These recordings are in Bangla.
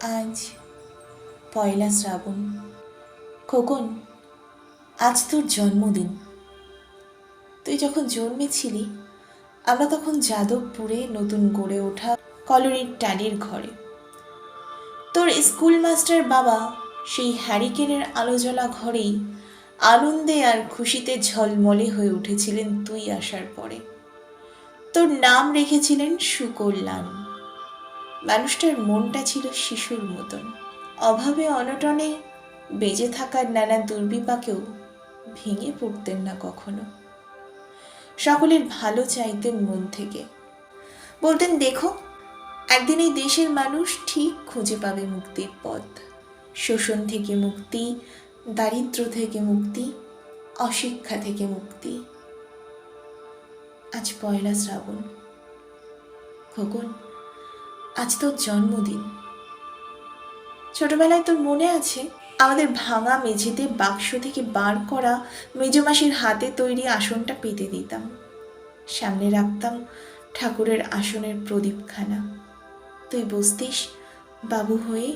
আজ পয়লা শ্রাবণ। খোকন, আজ তোর জন্মদিন। তুই যখন জন্মেছিলি আমরা তখন যাদবপুরে নতুন গড়ে ওঠা কলোনির টালির ঘরে। তোর স্কুল মাস্টার বাবা সেই হ্যারিকেনের আলোজ্বলা ঘরেই আনন্দে আর খুশিতে ঝলমলে হয়ে উঠেছিলেন তুই আসার পরে। তোর নাম রেখেছিলেন সুকল্যাণ। মানুষটার মনটা ছিল শিশুর মতন, অভাবে অনটনে বেঁচে থাকার নানা দুর্বিপাকেও ভেঙে পড়তেন না কখনো। সকলের ভালো চাইতেন মন থেকে। বলতেন, দেখো, একদিন এই দেশের মানুষ ঠিক খুঁজে পাবে মুক্তির পথ। শোষণ থেকে মুক্তি, দারিদ্র্য থেকে মুক্তি, অশিক্ষা থেকে মুক্তি। আজ পয়লা শ্রাবণ। খোকন, আজ তোর জন্মদিন। ছোটবেলায় তোর মনে আছে আমাদের ভাঙা মেঝেতে বাক্স থেকে বার করা মেজমাসির হাতে তৈরি আসনটা পেতে দিতাম। সামনে রাখতাম ঠাকুরের আসনের প্রদীপখানা। তুই বসতিস বাবু হয়ে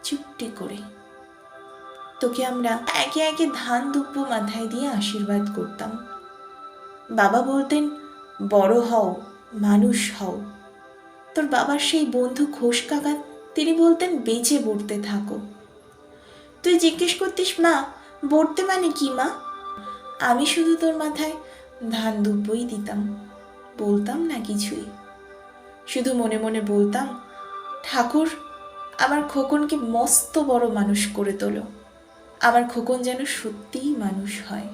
চুপটি করে। তোকে আমরা একে একে ধান দুব্য মাথায় দিয়ে আশীর্বাদ করতাম। বাবা বলতেন, বড় হও, মানুষ হও। তোর বাবার সেই বন্ধু ঘোষ কাকা, তিনি বলতেন, বেঁচে বড়তে থাকো। তুই জিজ্ঞেস করতিস, মা, বড়তে মানে কি মা? আমি শুধু তোর মাথায় ধান দুব্বই দিতাম, বলতাম না কিছুই। শুধু মনে মনে বলতাম, ঠাকুর আমার খোকনকে মস্ত বড় মানুষ করে তোলো। আমার খোকন যেন সত্যিই মানুষ হয়,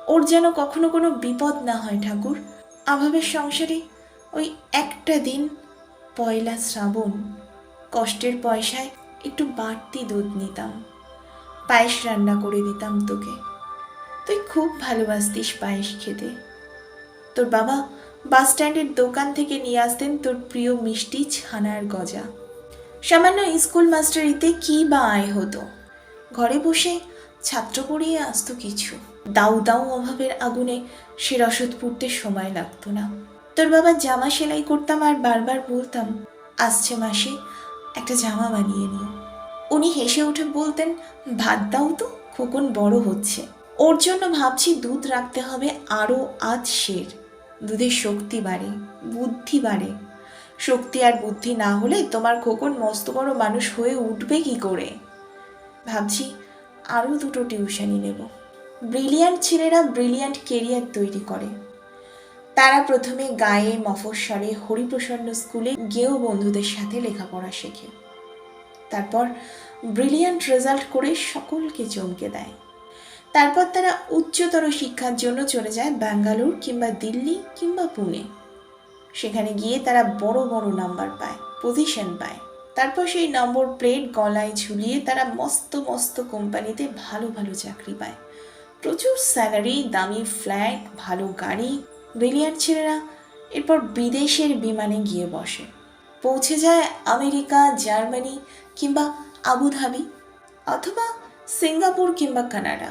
ওর যেন কখনো কোনো বিপদ না হয় ঠাকুর। অভাবের সংসারে ওই একটা দিন পয়লা শ্রাবণ কষ্টের পয়সায় একটু বাড়তি দুধ নিতাম, পায়েস রান্না করে দিতাম তোকে। তুই খুব ভালোবাসতিস পায়েস খেতে। তোর বাবা বাস স্ট্যান্ডের দোকান থেকে নিয়ে আসতেন তোর প্রিয় মিষ্টি ছানার গজা। সামান্য স্কুল মাস্টারিতে কি বা আয় হতো, ঘরে বসে ছাত্র পড়িয়ে আসতো কিছু। দাউ দাউ অভাবের আগুনে সে রসদ পুড়তে সময় লাগতো না। তোর বাবার জামা সেলাই করতাম আর বারবার বলতাম, আসছে মাসে একটা জামা বানিয়ে নিও। উনি হেসে উঠে বলতেন, ভাত দাও তো, খোকন বড় হচ্ছে। ওর জন্য ভাবছি দুধ রাখতে হবে আরও আধ সের। দুধের শক্তি বাড়ে, বুদ্ধি বাড়ে। শক্তি আর বুদ্ধি না হলে তোমার খোকন মস্ত বড় মানুষ হয়ে উঠবে কি করে? ভাবছি আরও দুটো টিউশনি নেব। ব্রিলিয়ান্ট ছেলেরা ব্রিলিয়ান্ট কেরিয়ার তৈরি করে। তারা প্রথমে গায়ে মফস্বলে হরিপ্রসন্ন স্কুলে গেয়েও বন্ধুদের সাথে লেখাপড়া শেখে। তারপর ব্রিলিয়ান্ট রেজাল্ট করে সকলকে চমকে দেয়। তারপর তারা উচ্চতর শিক্ষার জন্য চলে যায় ব্যাঙ্গালোর কিংবা দিল্লি কিংবা পুনে। সেখানে গিয়ে তারা বড় বড় নাম্বার পায়, পজিশন পায়। তারপর সেই নম্বর প্লেট গলায় ঝুলিয়ে তারা মস্ত মস্ত কোম্পানিতে ভালো ভালো চাকরি পায়, প্রচুর স্যালারি, দামি ফ্ল্যাট, ভালো গাড়ি। ব্রিলিয়ান্ট ছেলেরা এরপর বিদেশের বিমানে গিয়ে বসে, পৌঁছে যায় আমেরিকা, জার্মানি কিংবা আবুধাবি অথবা সিঙ্গাপুর কিংবা কানাডা।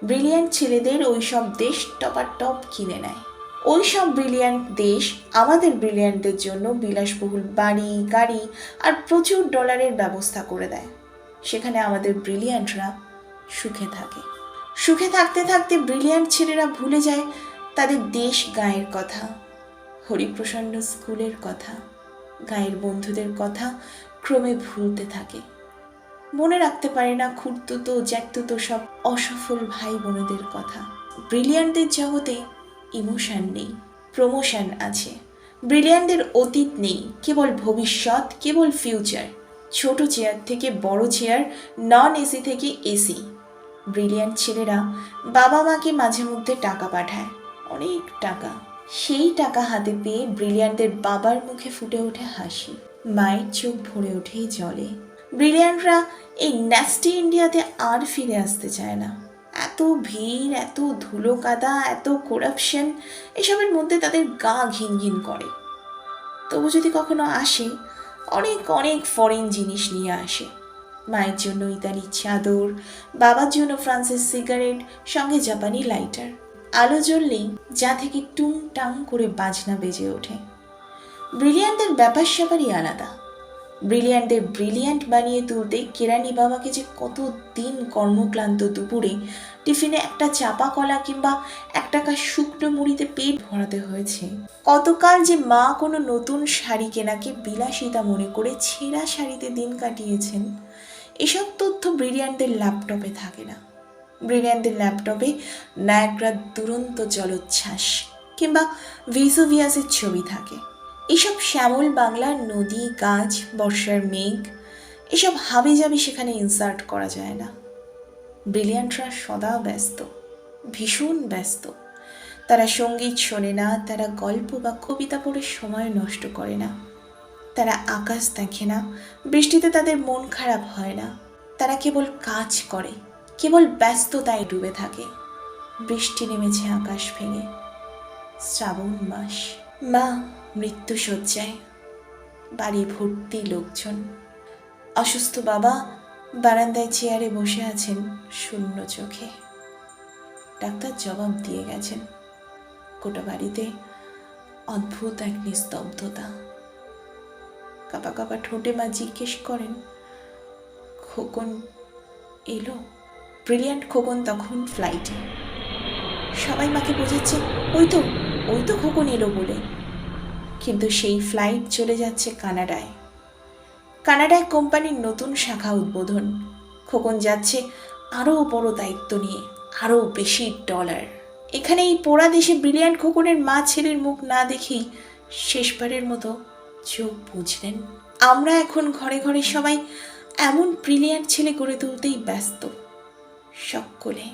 ব্রিলিয়ান্ট ছেলেদের ওই সব দেশ টপাটপ কিনে নেয়। ওই সব ব্রিলিয়ান্ট দেশ আমাদের ব্রিলিয়ান্টদের জন্য বিলাসবহুল বাড়ি, গাড়ি আর প্রচুর ডলারের ব্যবস্থা করে দেয়। সেখানে আমাদের ব্রিলিয়ান্টরা সুখে থাকে। সুখে থাকতে থাকতে ব্রিলিয়ান্ট ছেলেরা ভুলে যায় তাদের দেশ গায়ের কথা, হরিপ্রসন্ন স্কুলের কথা, গায়ের বন্ধুদের কথা ক্রমে ভুলতে থাকে। মনে রাখতে পারে না খুঁড়তুতো জ্যাঠতুতো সব অসফল ভাই বোনেদের কথা। ব্রিলিয়ান্টদের জগতে ইমোশন নেই, প্রমোশন আছে। ব্রিলিয়ান্টদের অতীত নেই, কেবল ভবিষ্যৎ, কেবল ফিউচার। ছোট চেয়ার থেকে বড় চেয়ার, নন এসি থেকে এসি। ব্রিলিয়ান্ট ছেলেরা বাবা মাকে মাঝে মধ্যে টাকা পাঠায়, অনেক টাকা। সেই টাকা হাতে পেয়ে ব্রিলিয়ান্টদের বাবার মুখে ফুটে ওঠে হাসি, মায়ের চোখ ভরে ওঠে জলে। ব্রিলিয়ান্টরা এই ন্যাস্টি ইন্ডিয়াতে আর ফিরে আসতে চায় না। এত ভিড়, এত ধুলো কাদা, এত করাপশন, এসবের মধ্যে তাদের গা ঘিন ঘিন করে। তবু যদি কখনো আসে, অনেক অনেক ফরেন জিনিস নিয়ে আসে। মায়ের জন্য ইতালি চাদর, বাবার জন্য ফ্রান্সের সিগারেট, সঙ্গে জাপানি লাইটার। আলো জ্বললেই যা থেকে টুং টাং করে বাজনা বেজে ওঠে। ব্রিলিয়ান্টদের ব্যাপার স্যাপারই আলাদা। ব্রিলিয়ান্টদের ব্রিলিয়ান্ট বানিয়ে তুলতে কেরানি বাবাকে যে কত দিন কর্মক্লান্ত দুপুরে টিফিনে একটা চাপা কলা কিংবা একটা শুকনো মুড়িতে পেট ভরাতে হয়েছে। কতকাল যে মা কোনো নতুন শাড়ি কেনাকে বিলাসিতা মনে করে ছেঁড়া শাড়িতে দিন কাটিয়েছেন, এসব তথ্য ব্রিলিয়ান্টদের ল্যাপটপে থাকে না। ব্রিলিয়ান্টদের ল্যাপটপে নায়াগ্রার দুরন্ত জলোচ্ছ্বাস কিংবা ভেসুভিয়াসের ছবি থাকে। এসব শ্যামল বাংলার নদী, গাছ, বর্ষার মেঘ, এসব হাবিজাবি সেখানে ইনসার্ট করা যায় না। ব্রিলিয়ান্টরা সদা ব্যস্ত, ভীষণ ব্যস্ত। তারা সঙ্গীত শোনে না, তারা গল্প বা কবিতা পড়ে সময় নষ্ট করে না, তারা আকাশ দেখে না, বৃষ্টিতে তাদের মন খারাপ হয় না। তারা কেবল কাজ করে, কেবল ব্যস্ততায় ডুবে থাকে। বৃষ্টি নেমেছে আকাশ ভেঙে, শ্রাবণ মাস। মা মৃত্যুশয্যায়, বাড়ি ভর্তি লোকজন। অসুস্থ বাবা বারান্দায় চেয়ারে বসে আছেন শূন্য চোখে। ডাক্তার জবাব দিয়ে গেছেন। গোটা বাড়িতে অদ্ভুত এক নিস্তব্ধতা। কাপা কাপা ঠোঁটে মা জিজ্ঞেস করেন, খোকন এলো? ব্রিলিয়ান্ট খোকন তখন ফ্লাইটে। সবাই মাকে বোঝাচ্ছে, ওই তো খোকন এলো বলে। কিন্তু সেই ফ্লাইট চলে যাচ্ছে কানাডায়। কানাডায় কোম্পানির নতুন শাখা উদ্বোধন। খোকন যাচ্ছে আরও বড় দায়িত্ব নিয়ে, আরও বেশি ডলার। এখানে এই পোড়া দেশে ব্রিলিয়ান্ট খোকনের মা ছেলের মুখ না দেখেই শেষবারের মতো চোখ বুঝলেন। আমরা এখন ঘরে ঘরে সবাই এমন ব্রিলিয়ান্ট ছেলে গড়ে তুলতেই ব্যস্ত, সকলে।